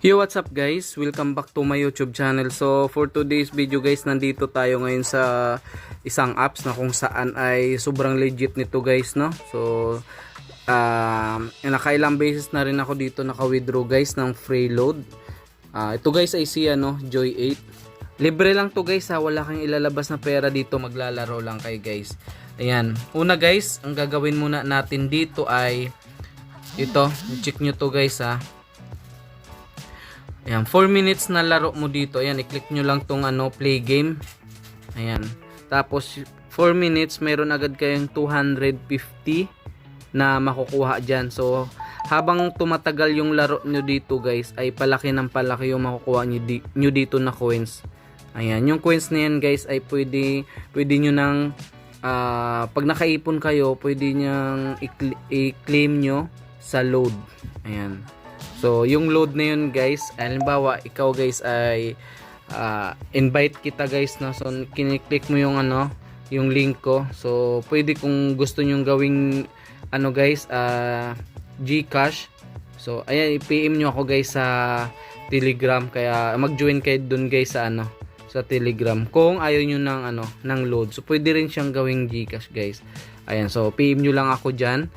Yo, what's up guys? Welcome back to my YouTube channel. So for today's video guys, nandito tayo ngayon sa isang apps na kung saan ay sobrang legit nito guys, no? So nakailang beses na rin ako dito naka-withdraw guys ng free load. Ito guys ay si Joy 8. Libre lang to guys ha, wala kang ilalabas na pera dito, maglalaro lang kay guys. Ayan, una guys, ang gagawin muna natin dito ay ito, check nyo to guys ha. Ayan, 4 minutes na laro mo dito. Ayan, i-click nyo lang tong play game. Ayan. Tapos 4 minutes, meron agad kayong 250 na makukuha dyan. So, habang tumatagal yung laro nyo dito guys, ay palaki ng palaki yung makukuha nyo dito na coins. Ayan, yung coins na yan guys ay pwede nyo nang pag nakaipon kayo, pwede nyang i-claim nyo sa load. Ayan. So, yung load na yun guys, halimbawa, ikaw guys ay invite kita guys na. So, kiniklik mo yung yung link ko. So, pwede kung gusto nyong gawing guys, GCash. So, ayan, i-PM nyo ako guys sa Telegram. Kaya, mag-join kayo dun guys sa sa Telegram. Kung ayaw nyo ng load. So, pwede rin siyang gawing GCash guys. Ayan, so, PM nyo lang ako dyan.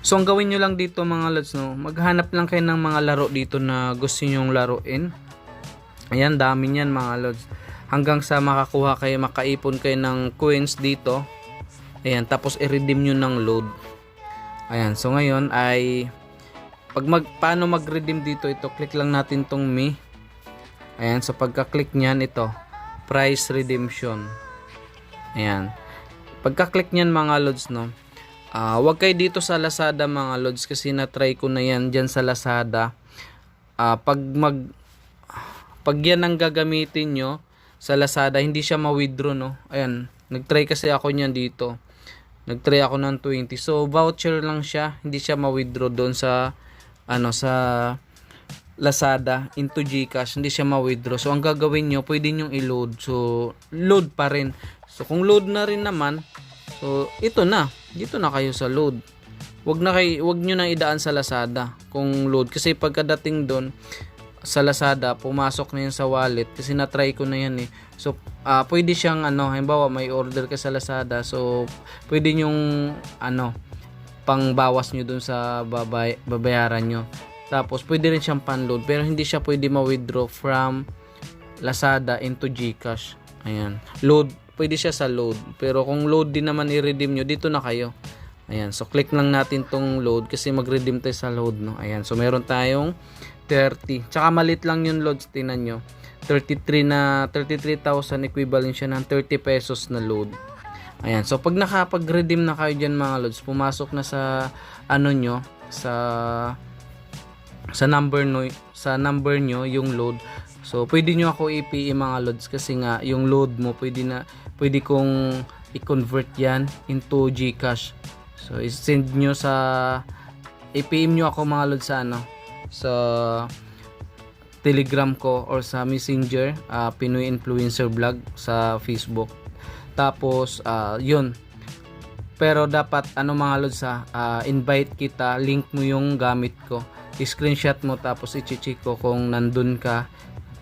So, ang gawin nyo lang dito mga lods, no, maghanap lang kayo ng mga laro dito na gusto nyong laruin. Ayan, dami niyan mga lods. Hanggang sa makakuha kayo, makaipon kayo ng coins dito. Ayan, tapos i-redeem nyo ng load. Ayan, so ngayon ay paano mag-redeem dito, ito, click lang natin tong me. Ayan, so pagka-click nyan, ito, price redemption. Ayan. Pagka-click nyan mga lods, no, wag kayo dito sa Lazada mga lods kasi na-try ko na yan dyan sa Lazada. Pag yan ang gagamitin nyo sa Lazada, hindi siya ma-withdraw, no. Ayan, nag-try kasi ako niyan dito. Nag-try ako ng 20. So, voucher lang siya, hindi siya ma-withdraw doon sa sa Lazada into GCash, hindi siya ma-withdraw. So, ang gagawin nyo, pwede nyo i-load. So, load pa rin. So, kung load na rin naman, so, ito na. Dito na kayo sa load. Wag nyo na idaan sa Lazada kung load. Kasi pagkadating doon sa Lazada, pumasok na yun sa wallet. Kasi na-try ko na yan eh. So, pwede siyang halimbawa may order ka sa Lazada. So, pwede nyong pang bawas nyo doon sa babayaran nyo. Tapos, pwede rin siyang pan-load. Pero hindi siya pwede ma-withdraw from Lazada into GCash. Ayan. Load. Pwede siya sa load. Pero kung load din naman i-redeem nyo, dito na kayo. Ayan. So, click lang natin tong load kasi mag-redeem tayo sa load, no. Ayan. So, meron tayong 30. Tsaka malit lang yung loads. Tingnan nyo. 33,000 equivalent siya ng 30 pesos na load. Ayan. So, pag nakapag-redeem na kayo dyan mga loads, pumasok na sa nyo, sa number nyo yung load. So, pwede nyo ako i-PM mga loads kasi nga yung load mo pwede kong i-convert yan into GCash. So, i-send nyo i-PM nyo ako mga loads sa Telegram ko or sa Messenger, Pinoy Influencer Vlog sa Facebook. Tapos, yun. Pero dapat mga loads invite kita, link mo yung gamit ko. I-screenshot mo tapos i-check ko kung nandun ka.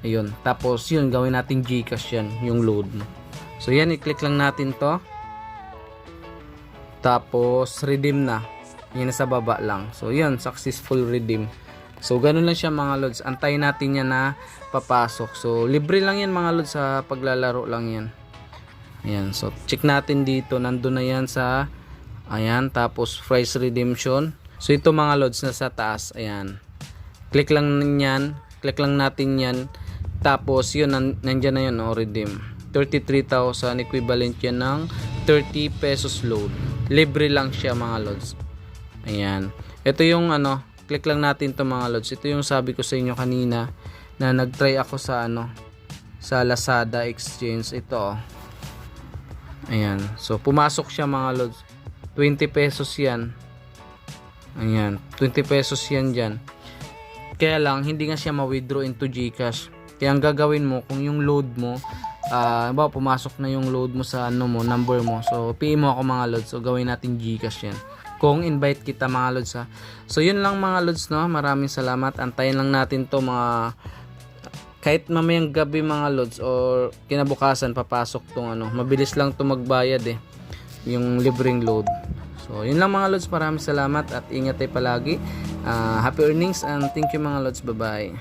Ayun. Tapos yun, gawin natin GCash yan, yung load. So yan, i-click lang natin to. Tapos redeem na. Yan nasa baba lang. So yan, successful redeem. So ganun lang siya mga loads. Antayin natin yan na papasok. So libre lang yan mga loads, sa paglalaro lang yan. Ayan. So check natin dito. Nandun na yan sa ayan. Tapos price redemption. So ito mga loads na sa taas. Ayan. Click lang yan. Click lang natin yan. Tapos yun, nandyan na yun, redeem. 33,000 equivalent yan ng 30 pesos load. Libre lang siya mga loads. Ayan. Ito yung click lang natin to mga loads. Ito yung sabi ko sa inyo kanina na nagtry ako sa sa Lazada Exchange. Ito Ayan. So pumasok siya mga loads. 20 pesos yan. Ayan. 20 pesos yan dyan. Kaya lang, hindi nga siya ma-withdraw into GCash. Kaya ang gagawin mo, kung yung load mo, pumasok na yung load mo sa number mo. So, PM mo ako mga loads. So, gawin natin GCash yan. kung invite kita mga lods ha. So yun lang mga lods no, maraming salamat. Antayin lang natin to mga kahit mamayang gabi mga lods or kinabukasan papasok tong ano, mabilis lang to magbayad yung libreng load. So yun lang mga lods, maraming salamat at ingat tayo palagi. Happy earnings and thank you mga lods, bye bye.